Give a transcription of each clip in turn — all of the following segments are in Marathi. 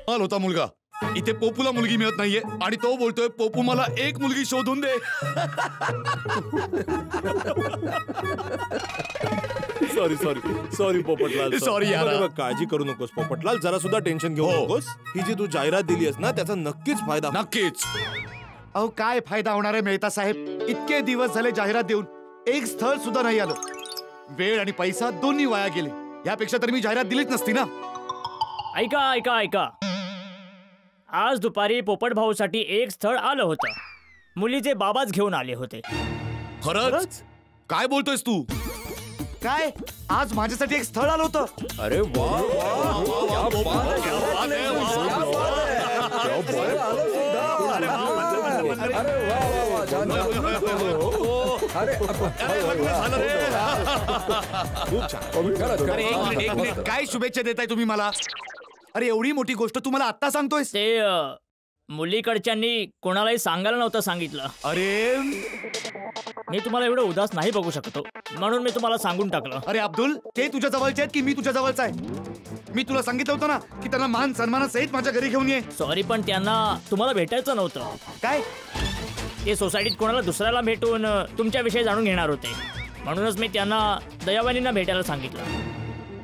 माल होता मुलगा. इथे पोपूला मुलगी मिळत नाहीये आणि तो बोलतोय पोपू मला एक मुलगी शोधून दे. Sorry sorry sorry Popatlal. Sorry यार. काळजी करू नकोस पोपटलाल, जरा सुद्धा टेन्शन घेऊ नकोस. ही जी तू जाहिरात दिलीस ना त्याचा नक्कीच फायदा. नक्कीच. अहो काय फायदा होणार आहे मेहता साहेब? इतके दिवस झाले जाहिरात देऊन एक स्थळ सुद्धा नाही आलं. वेळ आणि पैसा दोन्ही वाया गेले. यापेक्षा तर मी जाहिरात दिलीच नसती ना. ऐका ऐका ऐका, आज दुपारी पोपट भाऊसाठी एक स्थळ आलं होतं. मुलीचे बाबाच घेऊन आले होते. खरंच? काय बोलतोयस तू? काय आज माझ्यासाठी एक स्थळ आलं होतं? अरे वा अरे एक मिनिट काय शुभेच्छा देताय तुम्ही मला? अरे एवढी मोठी गोष्ट तुम्हाला आता सांगतोय? ते मुलीकडच्यांनी कोणालाही सांगायला नव्हतं सांगितलं. अरे मी तुम्हाला एवढं उदास नाही बघू शकतो म्हणून मी तुम्हाला सांगून टाकलं. अरे अब्दुल, ते तुझ्या जवळचे आहेत की मी तुझ्या जवळचा आहे? मी तुला सांगितलं होतं ना की त्यांना मान सन्मानासहित माझ्या घरी घेऊन ये. सॉरी पण त्यांना तुम्हाला भेटायचं नव्हतं. काय? ते सोसायटीत कोणाला दुसऱ्याला भेटून तुमच्याविषयी जाणून घेणार होते. म्हणूनच मी त्यांना दयावानींना भेटायला सांगितलं.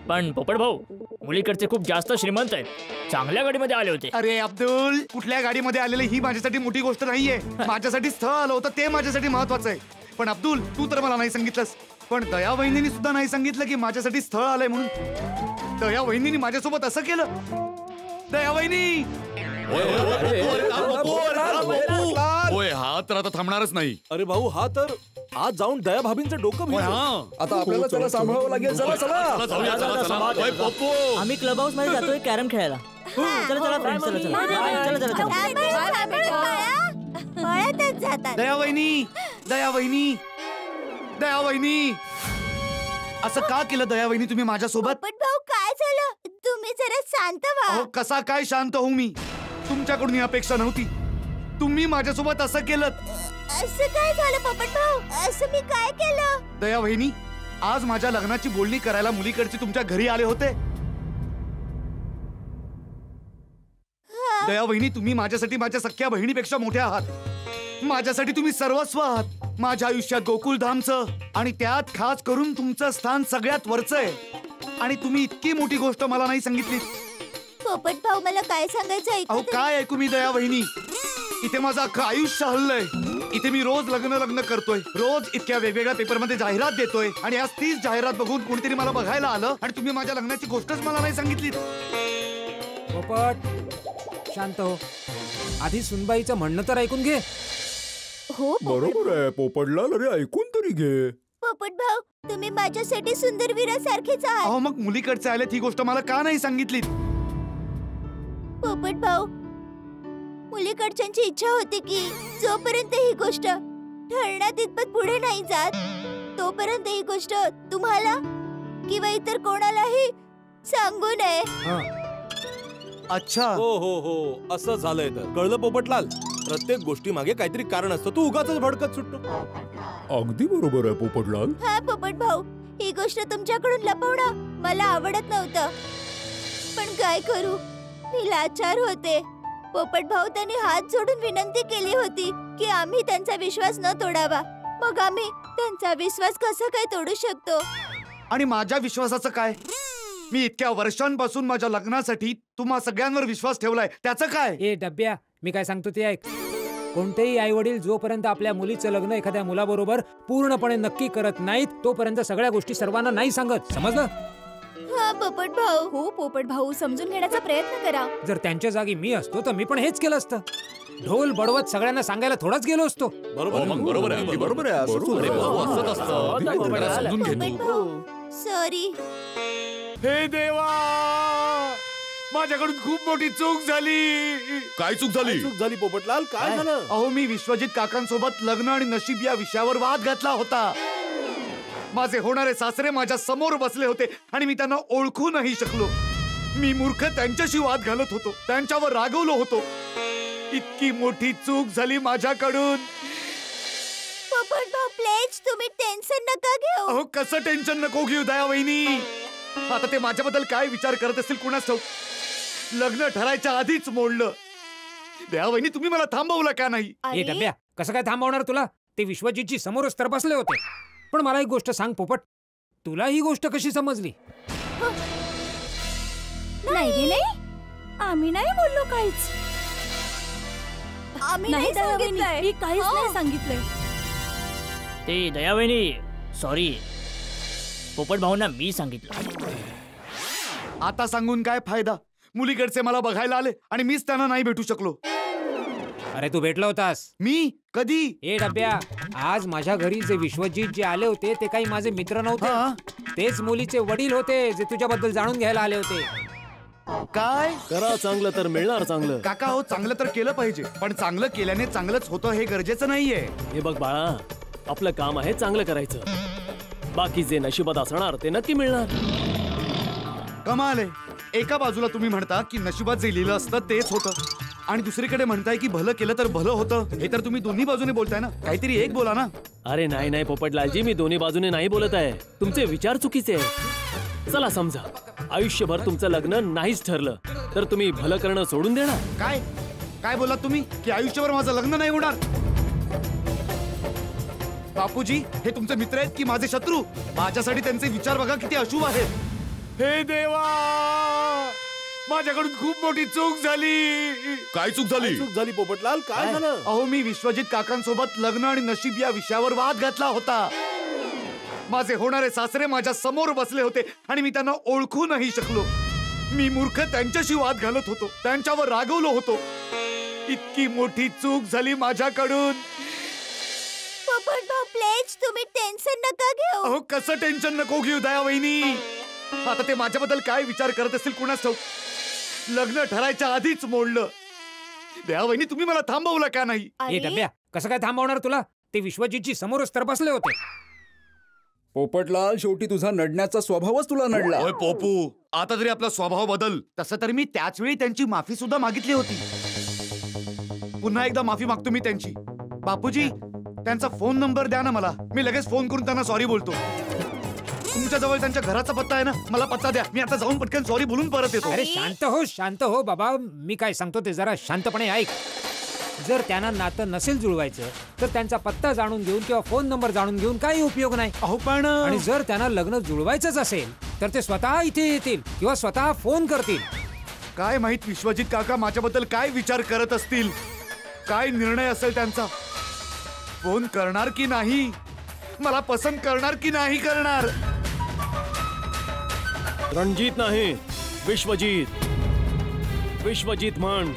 पण पोपट भाऊ मुलीकडचे खूप जास्त श्रीमंत आहेत, चांगल्या गाडीमध्ये आले होते. अरे अब्दुल, कुठल्या गाडीमध्ये आलेले ही माझ्यासाठी मोठी गोष्ट नाहीये. माझ्यासाठी स्थळ आलं होतं ते माझ्यासाठी महत्वाचं आहे. पण अब्दुल तू तर मला नाही सांगितलंस, पण दया वहिनींनी सुद्धा नाही सांगितलं की माझ्यासाठी स्थळ आलंय म्हणून. दया वहिनींनी माझ्यासोबत असं केलं. दया वहिनी, होय हा तर आता थांबणारच नाही. अरे भाऊ हा तर आज जाऊन दया भाभींचं डोकं भिजलं. आता आपल्याला त्याला सांभाळावं लागेल. चला चला जाऊया, चला, चला. होय, पप्पू. आम्ही क्लब हाऊस मध्ये जातोय कॅरम खेळायला. चला चला फ्रेंड्स, चला चला चला चला. दया वहिनी, दया वहिनी, दया वहिनी, असं का केलं दया वहिनी तुम्ही माझ्यासोबत? पोपट भाऊ काय झालं? तुम्ही जरा शांत व्हा. अहो कसा काय शांत होऊ मी? तुमच्याकडून ही अपेक्षा नव्हती. तुम्ही माझ्यासोबत असं केलं. असं काय झालं पोपट भाऊ? असं मी काय केलं? दया वहिनी, आज माझ्या लग्नाची बोलणी करायला मुलीकडचे तुमच्या घरी आले होते. दया वहिनी, तुम्ही माझ्यासाठी माझ्या सख्या बहिणीपेक्षा मोठ्या आहात. माझ्यासाठी तुम्ही सर्वस्व आहात. माझ्या आयुष्यात गोकुळधामचं आणि त्यात खास करून तुमचं स्थान सगळ्यात वरचं आहे. आणि तुम्ही इतकी मोठी गोष्ट मला नाही सांगितली. पोपट भाऊ मला काय सांगायचं अहो ऐकू? काय ऐकू मी दया वहिनी? इथे माझं अख्खं आयुष्य हल्लंय. इथे मी रोज लग्न करतोय, रोज इतक्या वेगवेगळ्या पेपरमध्ये जाहिरात देतोय आणि आज तीच जाहिरात बघून कोणीतरी मला बघायला आलं आणि तुम्ही माझ्या लग्नाची गोष्टच मला नाही सांगितली. पोपट शांत हो, आधी सुनबाईचं म्हणणं तर ऐकून घे. हो बरोबर आहे पोपटलाल. अरे ऐकून तरी घे. पोपट भाऊ, तुम्ही माझ्यासाठी सुंदर वीरासारखेच आहात. अहो मग मुलीकडचे आले ही गोष्ट मला का नाही सांगितली? पोपट भाऊ, मुलीकडच्यांची इच्छा होती की जोपर्यंत ही गोष्ट ठरण्यात इतपत पुढे नाही जात तोपर्यंत ही गोष्ट तुम्हाला किंवा इतर कोणालाही सांगू नये. अच्छा, हो हो हो असं झालंय. तर कळलं पोपटलाल, प्रत्येक गोष्टी मागे काहीतरी कारण असतं. तू उगाचच भडकत सुटतो. अगदी बरोबर आहे पोपटलाल. हा पोपट भाऊ, ही गोष्ट तुमच्याकडून लपवणं मला आवडत नव्हतं. पण काय करू, मी लाचार होते. पोपट भाऊ त्यांनी हात जोडून विनंती केली होती की आम्ही त्यांचा विश्वास न तोडावा. मग आम्ही त्यांचा विश्वास कसा काय तोडू शकतो? आणि माझ्या विश्वासाचं काय? मी इतक्या वर्षांपासून माझ्या लग्नासाठी तुम्हा सगळ्यांवर विश्वास ठेवलाय, त्याचं काय? ए डब्या, मी काय सांगतो ते ऐक. कोणतेही आई वडील जोपर्यंत आपल्या मुलीचं लग्न एखाद्या मुलाबरोबर पूर्णपणे नक्की करत नाहीत तोपर्यंत सगळ्या गोष्टी सर्वांना नाही सांगत. समजलं? हा पोपट भाऊ. हो पोपट भाऊ, समजून घेण्याचा प्रयत्न करा. जर त्यांच्या जागी मी असतो तर मी पण हेच केलं असतं. ढोल बडवत सगळ्यांना सांगायला थोडाच गेलो असतो. बरोबर आहे, अगदी बरोबर आहे. अरे भाऊ, असंच असतं. जरा समजून घे तू. पोपट भाऊ, सॉरी. हे देवा, माझ्याकडून खूप मोठी चूक झाली. काय चूक झाली? चूक झाली पोपटलाल, काय झालं? अहो मी विश्वजित काकांसोबत लग्न आणि नशीब या विषयावर वाद घातला होता. माझे होणारे सासरे माझ्या समोर बसले होते आणि मी त्यांना ओळखू नाही शकलो. मी मूर्ख त्यांच्याशी वाद घालत होतो, त्यांच्यावर रागवलो होतो. इतकी मोठी चूक झाली माझ्याकडून. पोपट भाऊ प्लीज, तुम्ही टेन्शन नका घेऊ. अहो कसं टेन्शन नको घेऊ दया वहिनी. आता ते माझ्याबद्दल काय विचार करत असतील कुणास ठाऊक. लग्न ठरायच्या आधीच मोडलं. द्या वहिनी, तुम्ही मला थांबवलं का नाही? ए डब्या, कसं काय थांबवणार तुला? ते विश्वजितची समोरच तर बसले होते. पण मला एक गोष्ट सांग पोपट, तुला ही गोष्ट कशी समजली? नाही रे, नाही, आम्ही नाही बोललो काहीच. आम्ही नाही सांगितलंय. मी काहीच नाही सांगितलंय. ते दयावहिनी, सॉरी, पोपट भाऊंना मी सांगितलं. आता सांगून काय फायदा? मुलीकडचे मला बघायला आले आणि मीच त्यांना नाही भेटू शकलो. अरे तू भेटला होतास? मी कधी? ए डब्या, आज माझ्या घरी जे विश्वजित जे आले होते ते काही माझे मित्र हा? नव्हते. तेच मुलीचे वडील होते जे तुझ्याबद्दल जाणून घ्यायला आले होते. काय? करा चांगलं तर मिळणार चांगलं. काका हो, चांगलं तर केलं पाहिजे, पण चांगलं केल्याने चांगलंच होतं हे गरजेचं नाहीये. हे बघ बाळा, आपलं काम आहे चांगलं करायचं. बाकी जे नशिबात असणार ते नक्की मिळणार. कमाल आहे. एका बाजूला तुम्ही म्हणता की नशिबात जे लिहिलं असतं तेच होतं, आणि दुसरीकडे म्हणताय की भलं केलं तर भलं होतं. हे तर तुम्ही दोन्ही बाजूने बोलताय ना, काहीतरी एक बोला ना. अरे नाही नाही पोपटलालजी, मी दोन्ही बाजूने नाही बोलत आहे. तुमचे विचार चुकीचे आहेत. चला समजा, आयुष्यभर तुमचं लग्न नाहीच ठरलं तर तुम्ही भलं करणं सोडून देणार? काय काय बोलात तुम्ही की आयुष्यभर माझं लग्न नाही होणार? बापूजी, हे तुमचे मित्र आहेत की माझे शत्रू? माझ्यासाठी त्यांचे विचार बघा किती अशुभ आहेत. हे देवा, माझ्याकडून खूप मोठी चूक झाली. काय चूक झाली? चूक झाली पोपटलाल, काय झालं? अहो, मी विश्वजित काकांसोबत लग्न आणि नशीब या विषयावर वाद घातला होता. माझे होणारे सासरे माझ्या समोर बसले होते आणि मी त्यांना ओळखू नाही शकलो. मी मूर्ख त्यांच्याशी वाद घालत होतो, त्यांच्यावर रागवलो होतो. इतकी मोठी चूक झाली माझ्याकडून. पोपट भाऊ, प्लीज तुम्ही टेन्शन नका घेऊ. अहो, कसं टेन्शन नको घेऊ दया वहिनी. आता ते माझ्याबद्दल काय विचार करत असतील कुणास ठाऊक. लग्न ठरायच्या आधीच मोडलं. दया वहिनी, तुम्ही मला थांबवलं का नाही? ए डब्या, कसं काय थांबवणार तुला? ते विश्वजितची समोरच तर बसले होते. पोपटलाल, शेवटी तुझा नडण्याचा स्वभावच तुला नडला. ओय पोपू, आता तरी आपला स्वभाव बदल. तसं तर मी त्याच वेळी त्यांची माफी सुद्धा मागितली होती. पुन्हा एकदा माफी मागतो मी त्यांची. बापूजी, त्यांचा फोन नंबर द्या ना मला, मी लगेच फोन करून त्यांना सॉरी बोलतो. तुमच्या जवळ त्यांच्या घराचा पत्ता आहे ना? मला पत्ता द्या, मी आता जाऊन पटकन सॉरी बोलून परत येतो. अरे शांत हो बाबा, मी काय सांगतो ते जरा शांतपणे ऐक. जर त्यांना नातं नसेल जुळवायचं तर त्यांचा पत्ता जाणून घेऊन किंवा फोन नंबर जाणून घेऊन काही उपयोग नाही. अहो पण आणि जर त्यांना लग्न जुळवायचंच असेल तर ते स्वतः इथे येतील किंवा स्वतः फोन करतील. काय माहित विश्वजित काका माझ्याबद्दल काय विचार करत असतील, काय निर्णय असेल त्यांचा. फोन करणार की नाही, मला पसंत करणार की नाही करणार. रणजित नाही, विश्वजित. विश्वजित म्हण.